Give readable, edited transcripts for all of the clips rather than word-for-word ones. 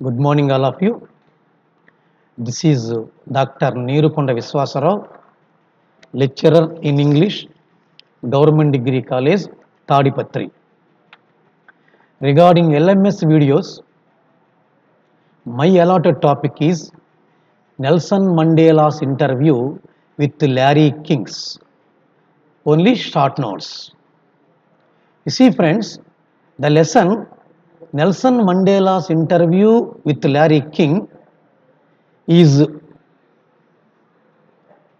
Good morning, all of you. This is Dr. Neerukonda Viswasarao, lecturer in English, Government Degree College, Tadipatri. Regarding LMS videos, my allotted topic is Nelson Mandela's interview with Larry Kings. Only short notes. You see, friends, the lesson Nelson Mandela's interview with Larry King is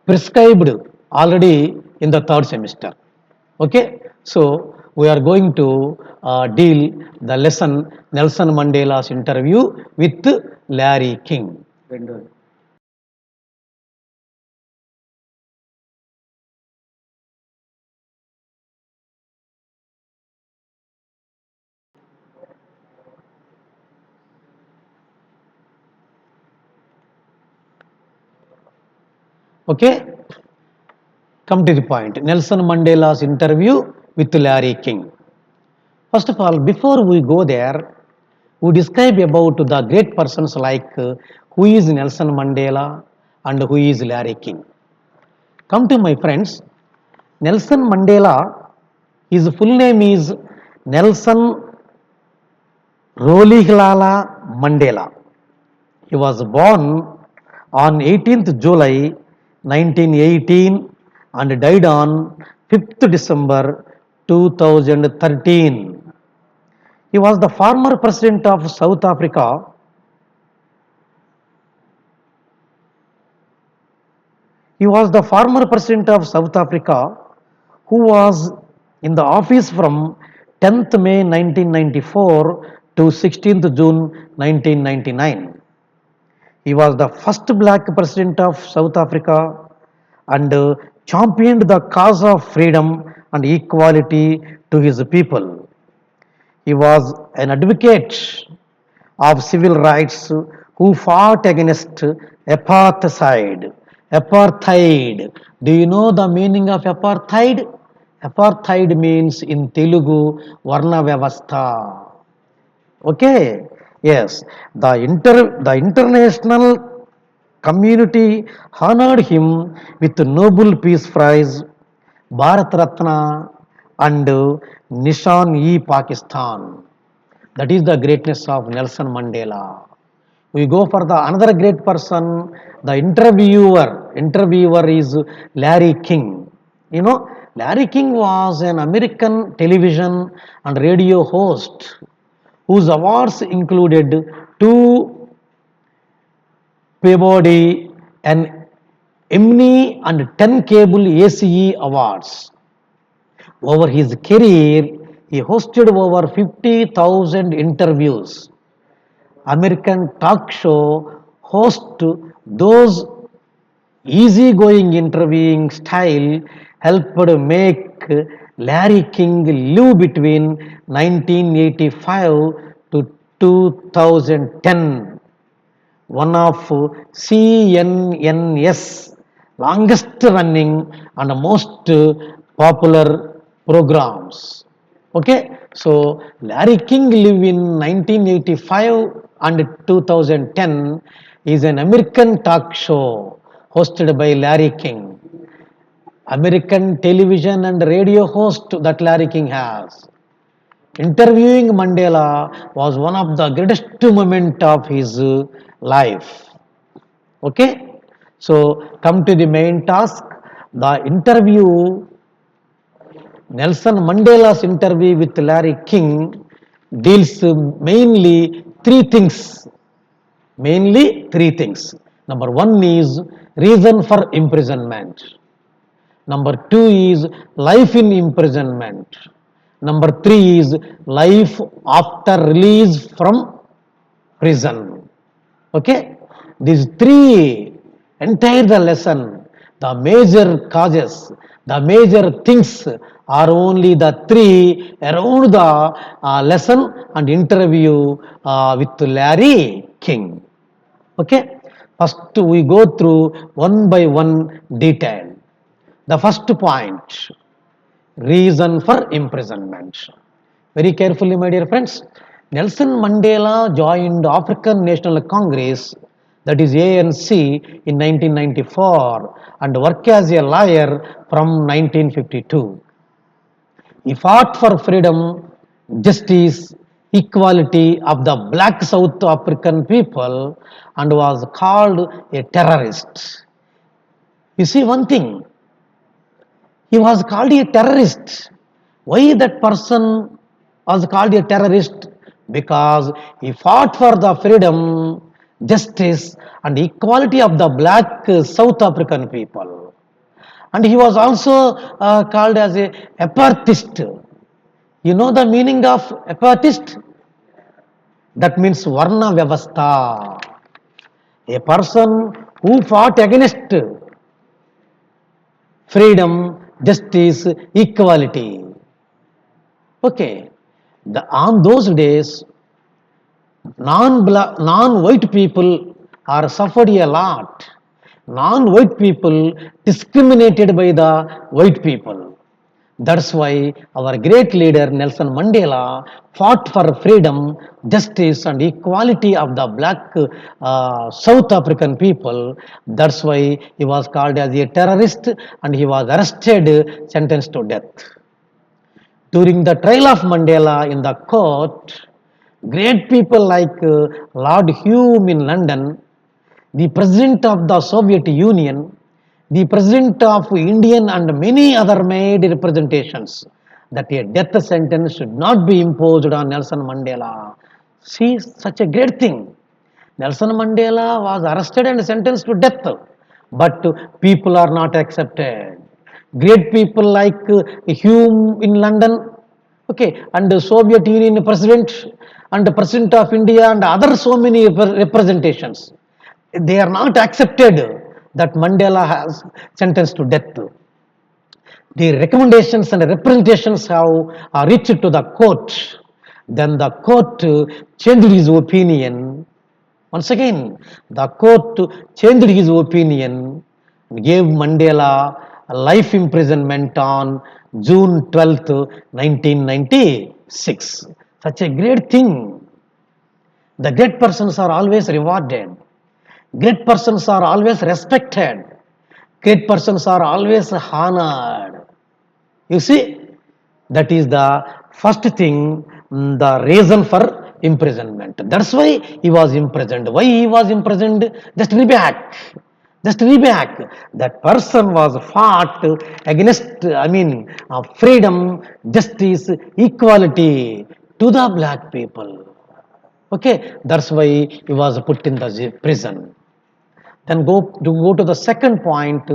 prescribed already in the third semester. Okay, so we are going to deal the lesson Nelson Mandela's interview with Larry King. Okay, come to the point. Nelson Mandela's interview with Larry King. First of all, before we go there, we describe about the great persons like who is Nelson Mandela and who is Larry King. Come to my friends, Nelson Mandela, his full name is Nelson Rolihlala Mandela. He was born on 18th July 1918 and died on 5th December 2013. He was the former president of South Africa. He was the former president of South Africa who was in the office from 10th May 1994 to 16th June 1999. He was the first black president of South Africa and championed the cause of freedom and equality to his people. He was an advocate of civil rights who fought against apartheid. Apartheid. Do you know the meaning of apartheid? Apartheid means in Telugu Varna Vyavastha. Okay, yes, the international community honored him with Nobel Peace Prize, Bharat Ratna, and Nishan-e Pakistan. That is the greatness of Nelson Mandela. We go for the another great person, the interviewer. Interviewer is Larry King. You know, Larry King was an American television and radio host whose awards included two Peabody, an Emmy, and 10 cable ACE awards. Over his career, he hosted over 50,000 interviews. American talk show host those easygoing interviewing style helped make Larry King live between 1985 to 2010, one of CNN's longest running and most popular programs. Okay, so Larry King lived in 1985 and 2010 is an American talk show hosted by Larry King. American television and radio host that Larry King has. Interviewing Mandela was one of the greatest moment of his life. Okay, so come to the main task. The interview, Nelson Mandela's interview with Larry King deals mainly three things. Mainly three things. Number one is reason for imprisonment. Number two is life in imprisonment. Number three is life after release from prison. Okay, these three entire the lesson, the major causes, the major things are only the three around the lesson and interview with Larry King. Okay, first we go through one by one detail. The first point, reason for imprisonment. Very carefully, my dear friends. Nelson Mandela joined African National Congress, that is ANC, in 1994 and worked as a lawyer from 1952. He fought for freedom, justice, equality of the black South African people and was called a terrorist. You see one thing, he was called a terrorist. Why that person was called a terrorist? Because he fought for the freedom, justice, and equality of the black South African people. And he was also called as a apartheid. You know the meaning of apartheid? That means Varna Vyavastha. A person who fought against freedom, justice, equality. Okay. On those days, non-white people are suffered a lot. Non-white people discriminated by the white people. That's why our great leader Nelson Mandela fought for freedom, justice, and equality of the black South African people. That's why he was called as a terrorist and he was arrested, sentenced to death. During the trial of Mandela in the court, great people like Lord Hume in London, the president of the Soviet Union, the president of Indian and many other made representations that a death sentence should not be imposed on Nelson Mandela. See, such a great thing. Nelson Mandela was arrested and sentenced to death, but people are not accepted. Great people like Hume in London, okay, and the Soviet Union president and the president of India and other so many representations, they are not accepted that Mandela has sentenced to death. The recommendations and representations have reached to the court. Then the court changed his opinion. Once again, the court changed his opinion and gave Mandela a life imprisonment on June 12th, 1996. Such a great thing. The great persons are always rewarded. Great persons are always respected. Great persons are always honored. You see, that is the first thing, the reason for imprisonment. That's why he was imprisoned. Why he was imprisoned? Just read back. Just read back. That person was fought against, freedom, justice, equality to the black people. Okay, that's why he was put in the prison. Then go to the second point,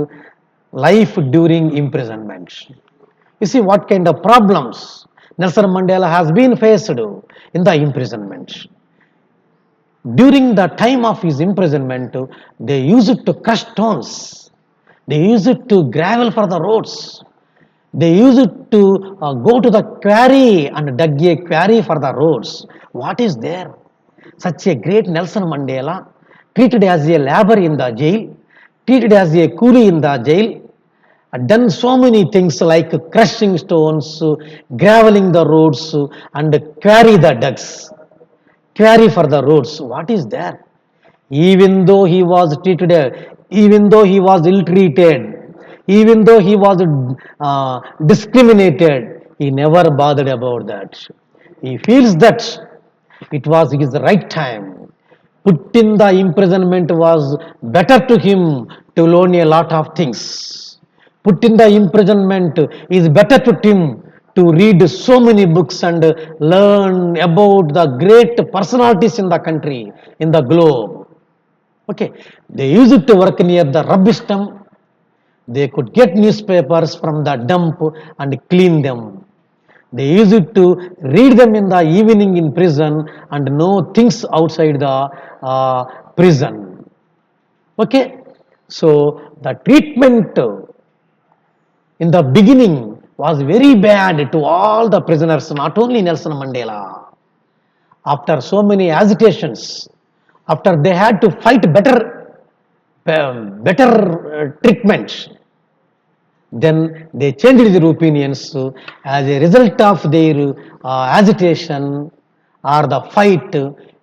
life during imprisonment. You see what kind of problems Nelson Mandela has been faced in the imprisonment. During the time of his imprisonment, they used it to crush stones. They used it to gravel for the roads. They used it to go to the quarry and dug a quarry for the roads. What is there? Such a great Nelson Mandela, treated as a laborer in the jail, treated as a coolie in the jail, done so many things like crushing stones, graveling the roads, and quarry the ducks, quarry for the roads. What is there? Even though he was treated, even though he was ill treated, even though he was discriminated, he never bothered about that. He feels that it was his right time. Put in the imprisonment was better to him to learn a lot of things. Put in the imprisonment is better to him to read so many books and learn about the great personalities in the country, in the globe. Okay, they used to work near the rubbish dump. They could get newspapers from the dump and clean them. They used to read them in the evening in prison and know things outside the prison. Okay, so the treatment in the beginning was very bad to all the prisoners, not only Nelson Mandela. After so many agitations, after they had to fight better treatment, then they changed their opinions as a result of their agitation or the fight,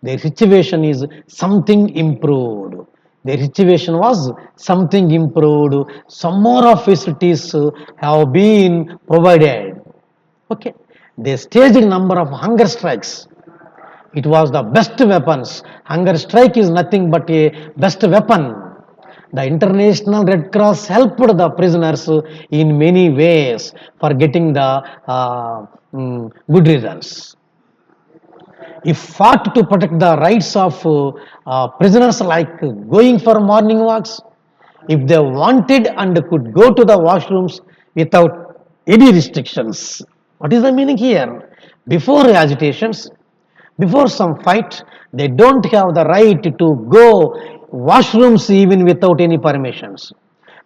their situation is something improved. Their situation was something improved. Some more of facilities have been provided. Okay, they staged a number of hunger strikes. It was the best weapons. Hunger strike is nothing but a best weapon. The International Red Cross helped the prisoners in many ways for getting the good results. If fought to protect the rights of prisoners, like going for morning walks, if they wanted and could go to the washrooms without any restrictions. What is the meaning here? Before agitations, before some fight, they don't have the right to go washrooms even without any permissions.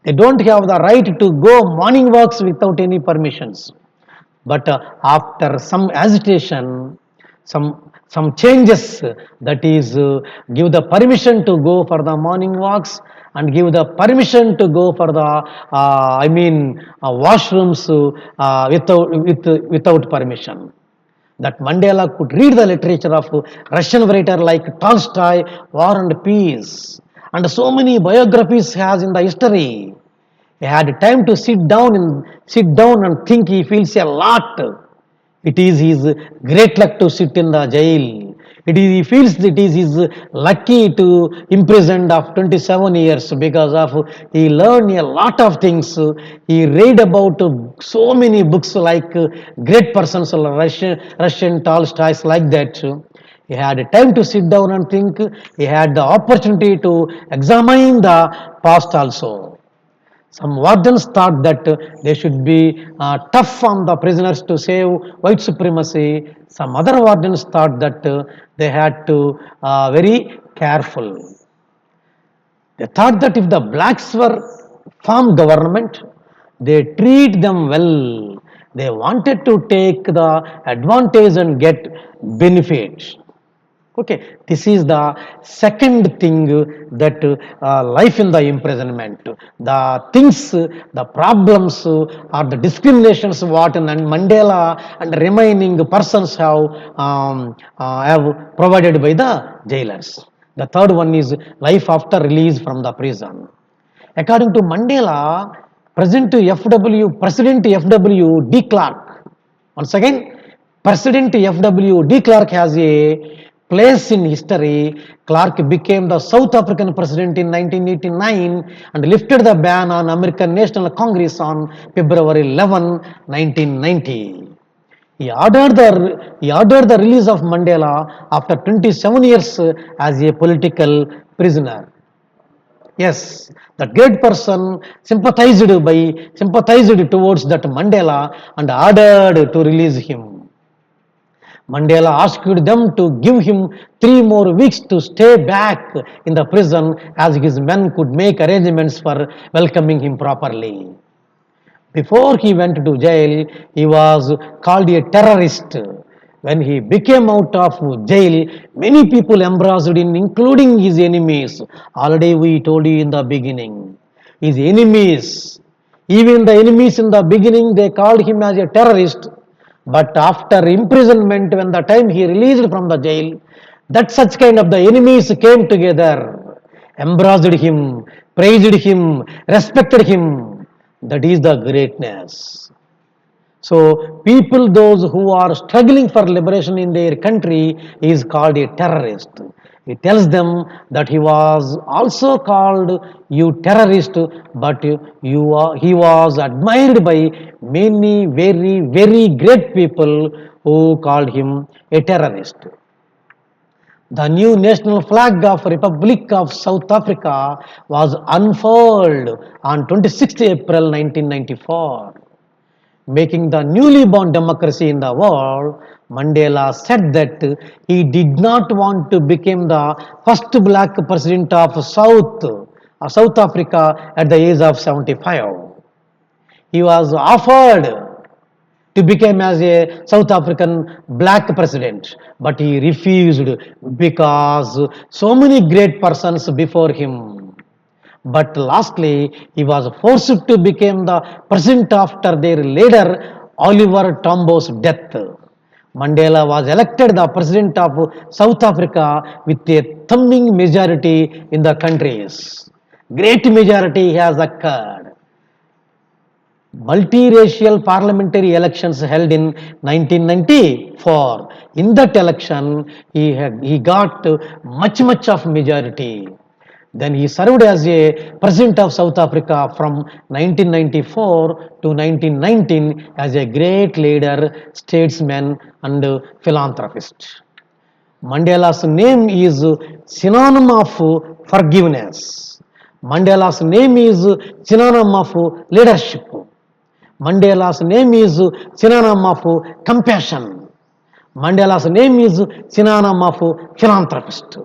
They don't have the right to go morning walks without any permissions. But after some agitation, some changes, that is give the permission to go for the morning walks and give the permission to go for the washrooms without permission. That Mandela could read the literature of Russian writer like Tolstoy, War and Peace, and so many biographies has in the history. He had time to sit down and think. He feels a lot. It is his great luck to sit in the jail. He feels that it is his lucky to imprisoned of 27 years because of he learned a lot of things. He read about so many books like great persons like Russian Tolstoy's like that. He had time to sit down and think. He had the opportunity to examine the past also. Some wardens thought that they should be tough on the prisoners to save white supremacy. Some other wardens thought that they had to very careful. They thought that if the blacks were form government, they treat them well. They wanted to take the advantage and get benefit. Okay, this is the second thing, that life in the imprisonment, the things, the problems, or the discriminations what Mandela and remaining persons have provided by the jailers. The third one is life after release from the prison. According to Mandela, President FW de Klerk. Once again, President FW de Klerk has a place in history. Clark became the South African president in 1989 and lifted the ban on American National Congress on February 11, 1990. He ordered the release of Mandela after 27 years as a political prisoner. Yes, that great person sympathized towards that Mandela and ordered to release him. Mandela asked them to give him 3 more weeks to stay back in the prison as his men could make arrangements for welcoming him properly. Before he went to jail, he was called a terrorist. When he became out of jail, many people embraced him, including his enemies. Already we told you in the beginning. His enemies, even the enemies in the beginning, they called him as a terrorist. But after imprisonment, when the time he released from the jail, that such kind of the enemies came together, embraced him, praised him, respected him. That is the greatness. So people, those who are struggling for liberation in their country, is called a terrorist. He tells them that he was also called you terrorist, but he was admired by many very very great people who called him a terrorist. The new national flag of Republic of South Africa was unfurled on 26th April 1994. Making the newly born democracy in the world, Mandela said that he did not want to become the first black president of South Africa at the age of 75. He was offered to become as a South African black president, but he refused because so many great persons before him. But lastly, he was forced to become the president after their leader Oliver Tambo's death. Mandela was elected the president of South Africa with a thumping majority in the countries. Great majority has occurred. Multiracial parliamentary elections held in 1994. In that election, he got much of majority. Then he served as a president of South Africa from 1994 to 1919 as a great leader, statesman, and philanthropist. Mandela's name is synonym of forgiveness. Mandela's name is synonym of leadership. Mandela's name is synonym of compassion. Mandela's name is synonym of philanthropist.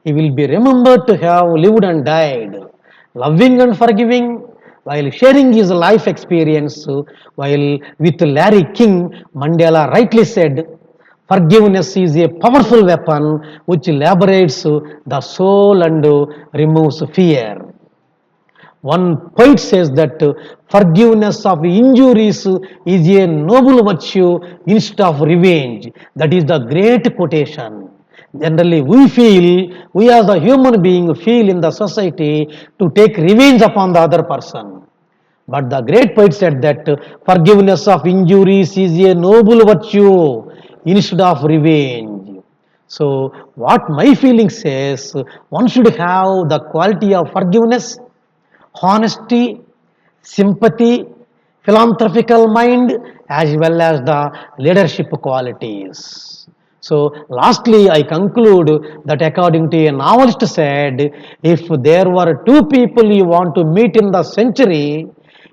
He will be remembered to have lived and died, loving and forgiving, while sharing his life experience. While with Larry King, Mandela rightly said, forgiveness is a powerful weapon which liberates the soul and removes fear. One poet says that forgiveness of injuries is a noble virtue instead of revenge. That is the great quotation. Generally, we as a human being feel in the society to take revenge upon the other person. But the great poet said that forgiveness of injuries is a noble virtue instead of revenge. So, what my feeling says, one should have the quality of forgiveness, honesty, sympathy, philanthropical mind, as well as the leadership qualities. So, lastly, I conclude that according to a novelist said, if there were two people you want to meet in the century,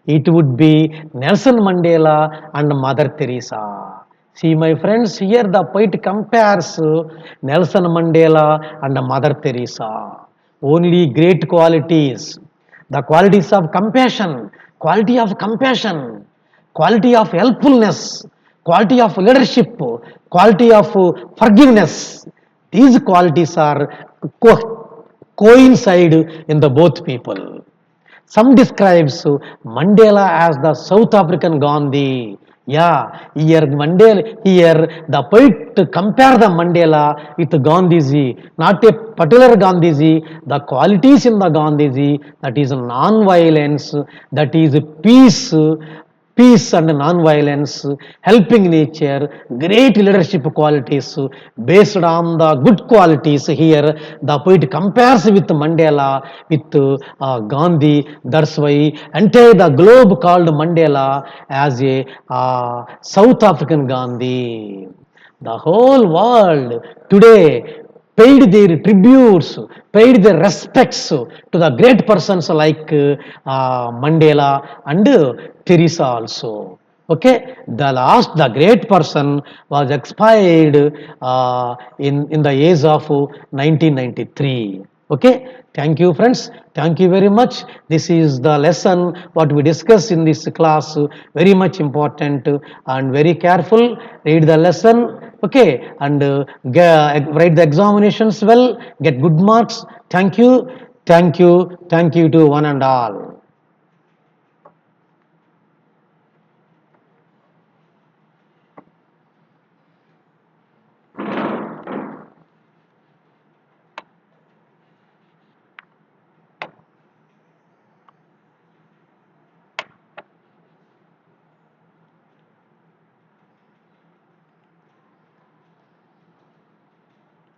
it would be Nelson Mandela and Mother Teresa. See, my friends, here the poet compares Nelson Mandela and Mother Teresa. Only great qualities, the qualities of compassion, quality of helpfulness, quality of leadership, quality of forgiveness. These qualities are coincide in the both people. Some describes Mandela as the South African Gandhi. Yeah, here the poet compare the Mandela with Gandhiji, not a particular Gandhiji, the qualities in the Gandhiji, that is non-violence, that is peace and non-violence, helping nature, great leadership qualities based on the good qualities. Here, the poet compares with Mandela, with Gandhi. That's why entire the globe called Mandela as a South African Gandhi. The whole world today paid their tributes, paid their respects to the great persons like Mandela and Teresa also. Okay, the great person was expired in the age of 1993. Okay, thank you, friends. Thank you very much. This is the lesson what we discuss in this class. Very much important and very careful. Read the lesson. Okay, and write the examinations well. Get good marks. Thank you. Thank you. Thank you to one and all.